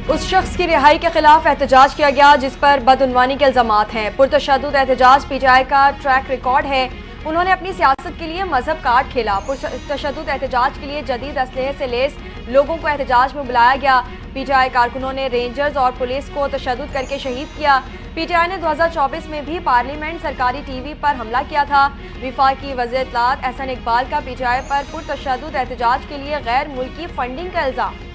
उस शख्स की रिहाई के खिलाफ एहतजाज किया गया जिस पर बदउनवानी के इल्जामात हैं। पुरतशद्दुद एहतजाज पीटीआई का ट्रैक रिकॉर्ड है। उन्होंने अपनी सियासत के लिए मजहब कार्ड खेला। पुरतशद्दुद एहतजाज के लिए जदीद असलहे से लेस लोगों को एहतजाज में बुलाया गया। पीटीआई कारकुनों ने रेंजर्स और पुलिस को तशद्दुद करके शहीद किया। पीटीआई ने 2024 में भी पार्लियामेंट सरकारी टीवी पर हमला किया था। विफाकी वज़ीर इत्तलात एहसन इकबाल का पीटीआई पर पुरतशद्दुद एहतजाज के लिए गैर मुल्की फंडिंग का इल्जाम।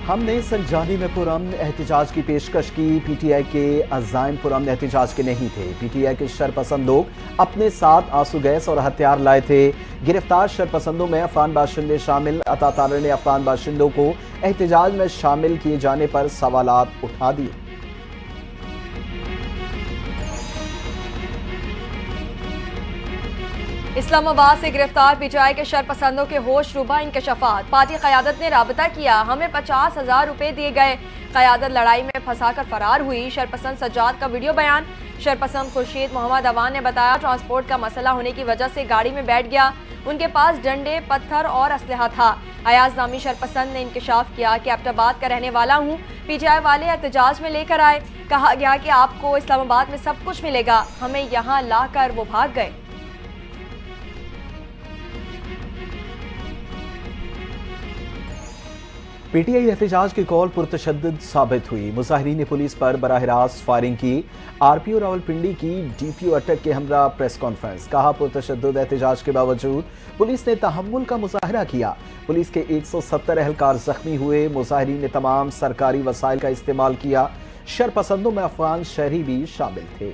हमने संजानी में पुरअमन एहतजाज की पेशकश की। पीटीआई के अज़ाइम पुरअमन एहतजाज के नहीं थे। पीटीआई के शरपसंद लोग अपने साथ आंसू गैस और हथियार लाए थे। गिरफ्तार शरपसंदों में अफगान बाशिंदे शामिल। अता तारा ने अफगान बाशिंदों को एहतजाज में शामिल किए जाने पर सवालात उठा दिए। इस्लामाबाद से गिरफ्तार पीटीआई के शरपसंदों के होश रुबा इंकशाफात। पार्टी क़यादत ने राबता किया, हमें 50,000 रुपए दिए गए। क़यादत लड़ाई में फंसाकर फरार हुई। शरपसंद सज्जाद का वीडियो बयान। शरपसंद खुर्शीद मोहम्मद अवान ने बताया, ट्रांसपोर्ट का मसला होने की वजह से गाड़ी में बैठ गया। उनके पास डंडे, पत्थर और असलहा था। अयाज नामी शरपसंद ने इंकशाफ किया कि एबटाबाद का रहने वाला हूँ। पीटीआई वाले एहतजाज में लेकर आए। कहा गया कि आपको इस्लामाबाद में सब कुछ मिलेगा। हमें यहाँ लाकर वो भाग गए। पीटीआई एहतजाज की कॉल पुरतशद्दुद साबित हुई। मुजाहिरीन ने पुलिस पर बराह रास्त फायरिंग की। आरपीओ रावलपिंडी की डीपीओ अटक के हमरा प्रेस कॉन्फ्रेंस। कहा, पुरतशद्दुद एहतजाज के बावजूद पुलिस ने तहम्मुल का मुजाहरा किया। पुलिस के 170 एहलकार जख्मी हुए। मुजाहिरीन ने तमाम सरकारी वसाइल का इस्तेमाल किया। शरपसंदों में अफगान शहरी भी शामिल थे।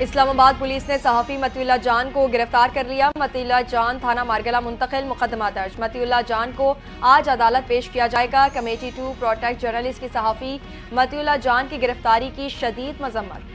इस्लामाबाद पुलिस ने सहाफ़ी मतीउल्लाह जान को गिरफ्तार कर लिया। मतीउल्लाह जान थाना मारगला मुंतकिल, मुकदमा दर्ज। मतीउल्लाह जान को आज अदालत पेश किया जाएगा। कमेटी टू प्रोटेक्ट जर्नलिस्ट की सहाफ़ी मतीउल्लाह जान की गिरफ्तारी की शदीद मजम्मत।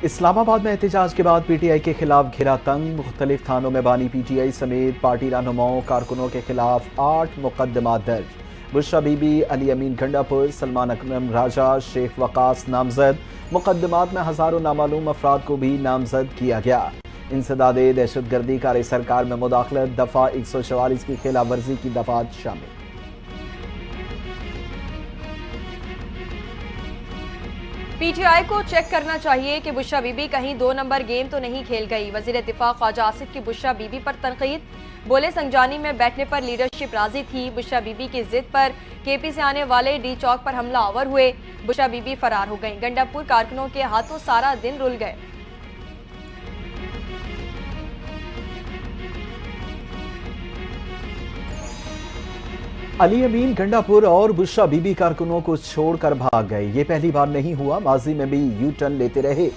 इस्लामाबाद में एहतजाज के बाद पीटीआई के खिलाफ घिरा तंग। मुख्तलिफ थानों में बानी पीटीआई समेत पार्टी रहनुमाओं कारकुनों के खिलाफ 8 मुकदमा दर्ज। बुशरा बीबी, अली अमीन गंडापुर, सलमान अकरम राजा, शेख वकास नामजद। मुकदमात में हजारों नामालूम अफराद को भी नामजद किया गया। इंसदादे दहशतगर्दी कार्य सरकार में मुदाखलत, दफा 144 की खिलाफ वर्जी की दफात शामिल। पीटीआई को चेक करना चाहिए कि बुशरा बीबी कहीं 2 नंबर गेम तो नहीं खेल गई। वजीर इत्तिफाक ख्वाजा आसिफ की बुशरा बीबी पर तनकीद। बोले, संजानी में बैठने पर लीडरशिप राजी थी। बुशरा बीबी की जिद पर केपी से आने वाले डी चौक पर हमला आवर हुए। बुशरा बीबी फरार हो गई। गंडापुर कारकुनों के हाथों सारा दिन रुल गए। अली अमीन गंडापुर और बुशरा बीबी कारकुनों को छोड़कर भाग गए। ये पहली बार नहीं हुआ, माजी में भी यू टर्न लेते रहे।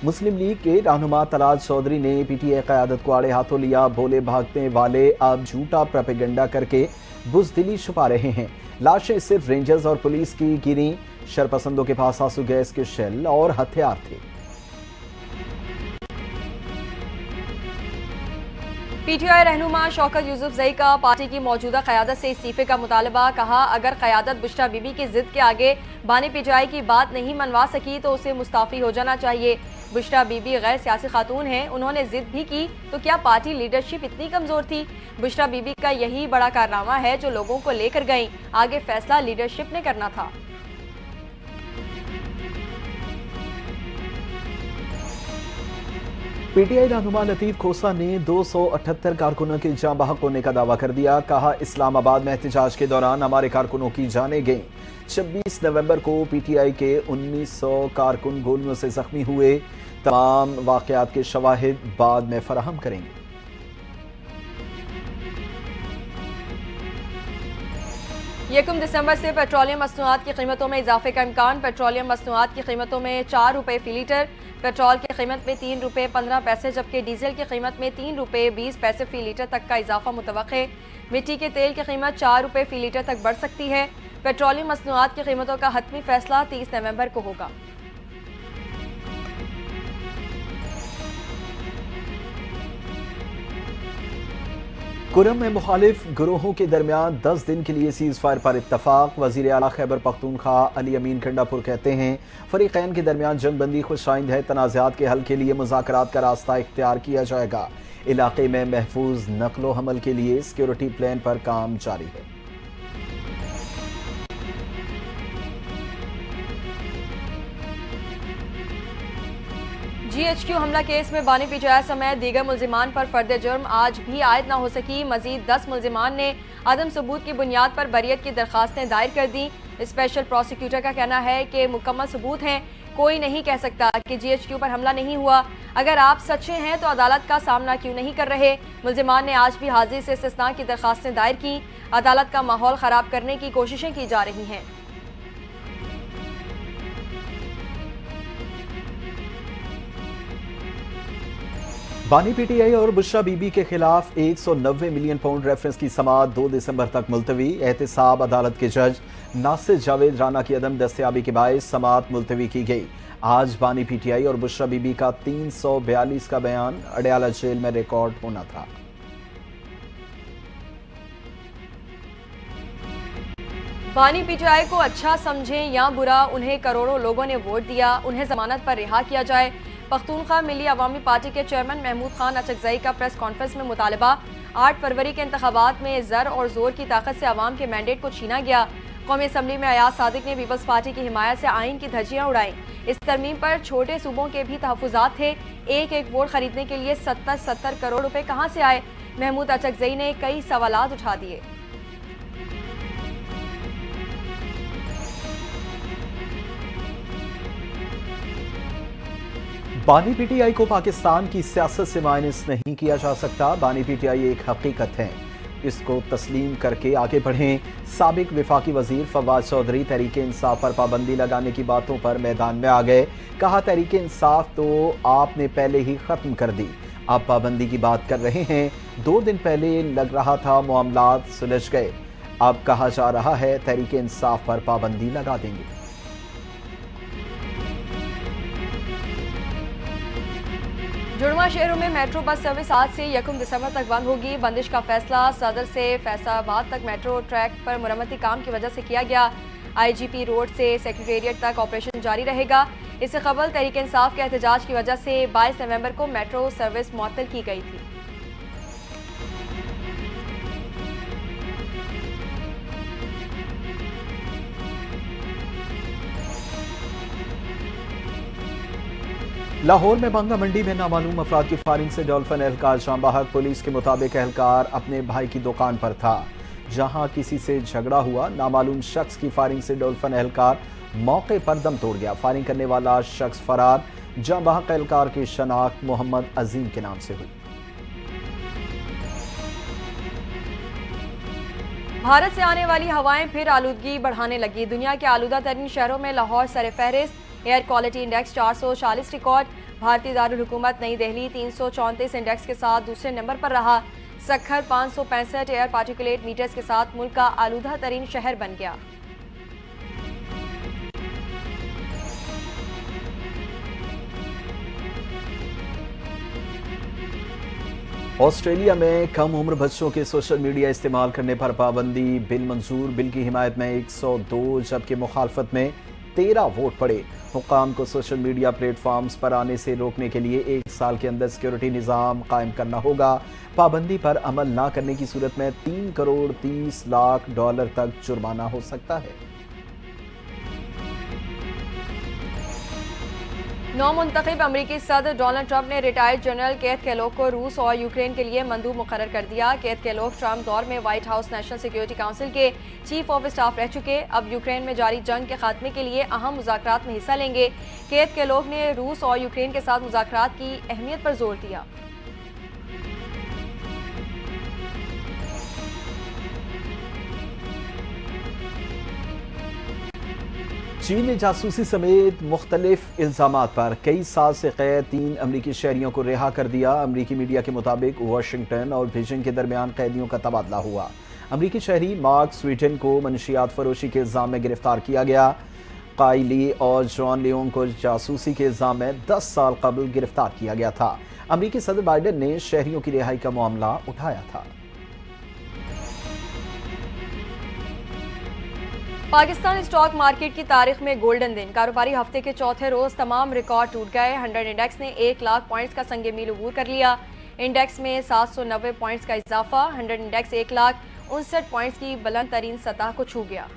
मुस्लिम लीग के रहनुमा तलात चौधरी ने पीटीआई क़यादत को आड़े हाथों लिया। बोले, भागने वाले अब झूठा प्रोपेगेंडा करके बुज़दिली छुपा रहे हैं। लाशें सिर्फ रेंजर्स और पुलिस की गिरी। शरपसंदों के पास आंसू गैस के शेल और हथियार थे। पीटीआई रहनुमा शौकत यूसुफजई का पार्टी की मौजूदा क़यादत से इस्तीफे का मुतालबा। कहा, अगर क़यादत बुशरा बीबी की जिद के आगे बानी पीटीआई की बात नहीं मनवा सकी तो उसे मुस्ताफ़ी हो जाना चाहिए। बुशरा बीबी गैर सियासी खातून हैं, उन्होंने जिद भी की तो क्या पार्टी लीडरशिप इतनी कमज़ोर थी? बुशरा बीबी का यही बड़ा कारनामा है जो लोगों को लेकर गई। आगे फैसला लीडरशिप ने करना था। पीटीआई रहनुमा लतीफ खोसा ने 278 कारकुनों के जाँ बहक होने का दावा कर दिया। कहा, इस्लामाबाद में एहतजाज के दौरान हमारे कारकुनों की जानें गईं। 26 नवंबर को पीटीआई के 1900 कारकुन गोलियों से जख्मी हुए। तमाम वाकयात के शवाहिद बाद में फराहम करेंगे। यकम दिसंबर से पेट्रोलियम मसनूआत की कीमतों में इजाफे का इम्कान। पेट्रोलियम मसनूआत की कीमतों में 4 रुपये फी लीटर। पेट्रोल की कीमत में 3 रुपये 15 पैसे, जबकि डीजल की कीमत में 3 रुपये 20 पैसे फी लीटर तक का इजाफा मुतवक्के। मिट्टी के तेल की कीमत 4 रुपये फी लीटर तक बढ़ सकती है। पेट्रोलियम मसनूआत की कीमतों का हतमी फैसला 30 नवंबर को होगा। कुरम में मुखालिफ ग्रोहों के दरमियान 10 दिन के लिए सीज फायर पर इत्तफाक। वजीर आला खैबर पख्तूनख्वा अली अमीन गंडापुर कहते हैं फरीकैन के दरमियान जंगबंदी खुशाइंद है, तनाज़ात के हल के लिए मुज़ाकरात का रास्ता इख्तियार किया जाएगा। इलाके में महफूज नकलो हमल के लिए सिक्योरिटी प्लान पर काम जारी है। GHQ हमला केस में बानी पिचाया समेत दीगर मुल्जिमान पर फर्द जुर्म आज भी आयद न हो सकी। मजीद 10 मुल्जिमान ने अदम सबूत की बुनियाद पर बरियत की दरखास्तें दायर कर दी। स्पेशल प्रोसिक्यूटर का कहना है कि मुकम्मल सबूत हैं, कोई नहीं कह सकता कि GHQ पर हमला नहीं हुआ। अगर आप सच्चे हैं तो अदालत का सामना क्यों नहीं कर रहे। मुल्जिमान ने आज भी हाजिर से इस्तिस्ना की दरखास्तें दायर की। अदालत का माहौल ख़राब करने की कोशिशें की जा रही हैं। बानी PTI और बुशरा बीबी के खिलाफ 190 मिलियन पाउंड रेफरेंस की समाअत 2 दिसंबर तक मुलतवी। एहतसाब अदालत के जज नासिर जावेद राना की अदम दस्तयाबी के बायस समाअत मुलतवी की गई। आज बानी PTI और बुशरा बीबी का 342 का बयान अडयाला जेल में रिकॉर्ड होना था। बानी PTI को अच्छा समझें या बुरा, उन्हें करोड़ों लोगों ने वोट दिया, उन्हें जमानत पर रिहा किया जाए। पख्तूनख्वा मिली अवामी पार्टी के चेयरमैन महमूद खान अचकजई का प्रेस कॉन्फ्रेंस में मुतालबा। 8 फरवरी के इंतखाबात में ज़र और जोर की ताकत से अवाम के मैंडेट को छीना गया। कौमी असम्बली में अयाज सादिक ने पीपल्स पार्टी की हिमायत से आइन की धज्जियां उड़ाई। इस तरमीम पर छोटे सूबों के भी तहफ़्फ़ुज़ात थे। एक वोट खरीदने के लिए 70 करोड़ रुपए कहाँ से आए। महमूद अचकजई ने कई सवालात उठा दिए। बानी PTI को पाकिस्तान की सियासत से माइनस नहीं किया जा सकता। बानी PTI एक हकीकत है, इसको तस्लीम करके आगे बढ़ें। साबिक विफाकी वजीर फवाद चौधरी तहरीक इंसाफ पर पाबंदी लगाने की बातों पर मैदान में आ गए। कहा तहरीक इंसाफ तो आपने पहले ही खत्म कर दी, आप पाबंदी की बात कर रहे हैं। 2 दिन पहले लग रहा था मामलात सुलझ गए, अब कहा जा रहा है तहरीक इंसाफ पर पाबंदी लगा देंगे। जुड़वा शहरों में मेट्रो बस सर्विस आज से 1 दिसंबर तक बंद होगी। बंदिश का फैसला सदर से फैसलाबाद तक मेट्रो ट्रैक पर मुरम्मती काम की वजह से किया गया। IGP रोड से सेक्रेटेरिएट तक ऑपरेशन जारी रहेगा। इससे कबल तहरीक इंसाफ के एहतजाज की वजह से 22 नवंबर को मेट्रो सर्विस मुअत्तल की गई थी। लाहौर में बांगा मंडी में नामालूम अफराद की फायरिंग से डॉल्फिन एहलकार जान बहक। पुलिस के मुताबिक एहलकार अपने भाई की दुकान पर था, जहां किसी से झगड़ा हुआ। नामालूम शख्स की फायरिंग से डॉल्फिन एहलकार मौके पर दम तोड़ गया। फायरिंग करने वाला शख्स फरार। जान बहक एहलकार की शनाख्त मोहम्मद अजीम के नाम से हुई। भारत से आने वाली हवाएं फिर आलूदगी बढ़ाने लगी। दुनिया के आलूदा तरीन शहरों में लाहौर सरफहरिस्त। Air quality index 440 record. भारतीय दारुल हुकूमत नई दिल्ली 334 इंडेक्स के साथ दूसरे नंबर पर रहा। सक्खर 565 एयर पार्टिकुलेट मीटर्स के साथ मुल्क का आलूदा तरीन शहर बन गया। ऑस्ट्रेलिया में कम उम्र बच्चों के सोशल मीडिया इस्तेमाल करने पर पाबंदी। बिल मंजूर। बिल की हिमायत में 102 जबकि मुखालफत में 13 वोट पड़े। हुक्काम को सोशल मीडिया प्लेटफॉर्म्स पर आने से रोकने के लिए 1 साल के अंदर सिक्योरिटी निज़ाम कायम करना होगा। पाबंदी पर अमल न करने की सूरत में $3 करोड़ 30 लाख तक जुर्माना हो सकता है। नौमुंतखब अमरीकी सदर डोनाल्ड ट्रंप ने रिटायर्ड जनरल केथ केलोग को रूस और यूक्रेन के लिए मंदूब मुकर्रर कर दिया। केथ केलोग ट्रंप दौर में white house national security council के चीफ ऑफ स्टाफ रह चुके, अब यूक्रेन में जारी जंग के खात्मे के लिए अहम मुज़ाकरात में हिस्सा लेंगे। केथ केलोग ने रूस और यूक्रेन के साथ मुज़ाकरात की अहमियत पर जोर दिया। चीन ने जासूसी समेत मुख्तलिफ इल्जामात पर कई साल से कैद 3 अमरीकी शहरियों को रिहा कर दिया। अमरीकी मीडिया के मुताबिक वाशिंगटन और बीजिंग के दरमियान कैदियों का तबादला हुआ। अमरीकी शहरी मार्क स्वीटन को मनशियात फरोशी के इल्जाम में गिरफ्तार किया गया। काइली और जॉन लियोन को जासूसी के इल्जाम में 10 साल कबल गिरफ्तार किया गया था। अमरीकी सदर बाइडेन ने शहरियों की रिहाई का मामला उठाया था। पाकिस्तान स्टॉक मार्केट की तारीख में गोल्डन दिन। कारोबारी हफ्ते के चौथे रोज तमाम रिकॉर्ड टूट गए। 100 इंडेक्स ने 1 लाख पॉइंट्स का संगे मील अबूर कर लिया। इंडेक्स में 790 पॉइंट्स का इजाफा। 100 इंडेक्स 1,59,000 पॉइंट्स की बुलंद तरीन सतह को छू गया।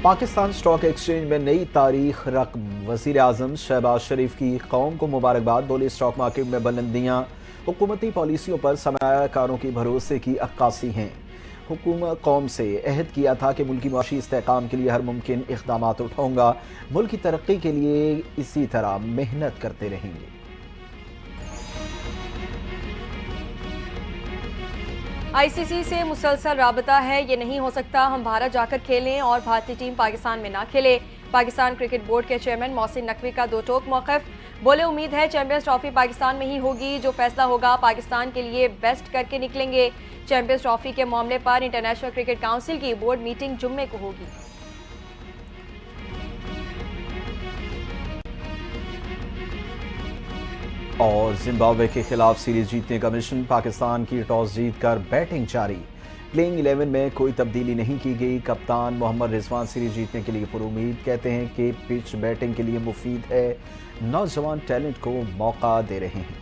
पाकिस्तान स्टॉक एक्सचेंज में नई तारीख रकम। वजीर आजम शहबाज शरीफ की कौम को मुबारकबाद। बोले स्टॉक मार्केट में बुलंदियां हुकूमती पॉलिसियों पर सरमायाकारों की भरोसे की अक्कासी हैं। हुकूमत कौम से अहद किया था कि मुल्की माशी इस्तेहकाम के लिए हर मुमकिन इक़दाम उठाऊंगा। मुल्क की तरक्की के लिए इसी तरह मेहनत करते रहेंगे। आईसीसी से मुसलसल राबता है। ये नहीं हो सकता हम भारत जाकर खेलें और भारतीय टीम पाकिस्तान में ना खेले। पाकिस्तान क्रिकेट बोर्ड के चेयरमैन मोहसिन नकवी का दो टोक मौक़िफ़। बोले उम्मीद है चैंपियंस ट्रॉफी पाकिस्तान में ही होगी। जो फैसला होगा पाकिस्तान के लिए बेस्ट करके निकलेंगे। चैंपियंस ट्रॉफी के मामले पर इंटरनेशनल क्रिकेट काउंसिल की बोर्ड मीटिंग जुम्मे को होगी। और जिम्बाब्वे के खिलाफ सीरीज जीतने का मिशन। पाकिस्तान की टॉस जीतकर बैटिंग जारी। प्लेइंग 11 में कोई तब्दीली नहीं की गई। कप्तान मोहम्मद रिजवान सीरीज जीतने के लिए पुरुमीद। कहते हैं कि पिच बैटिंग के लिए मुफीद है। नौजवान टैलेंट को मौका दे रहे हैं।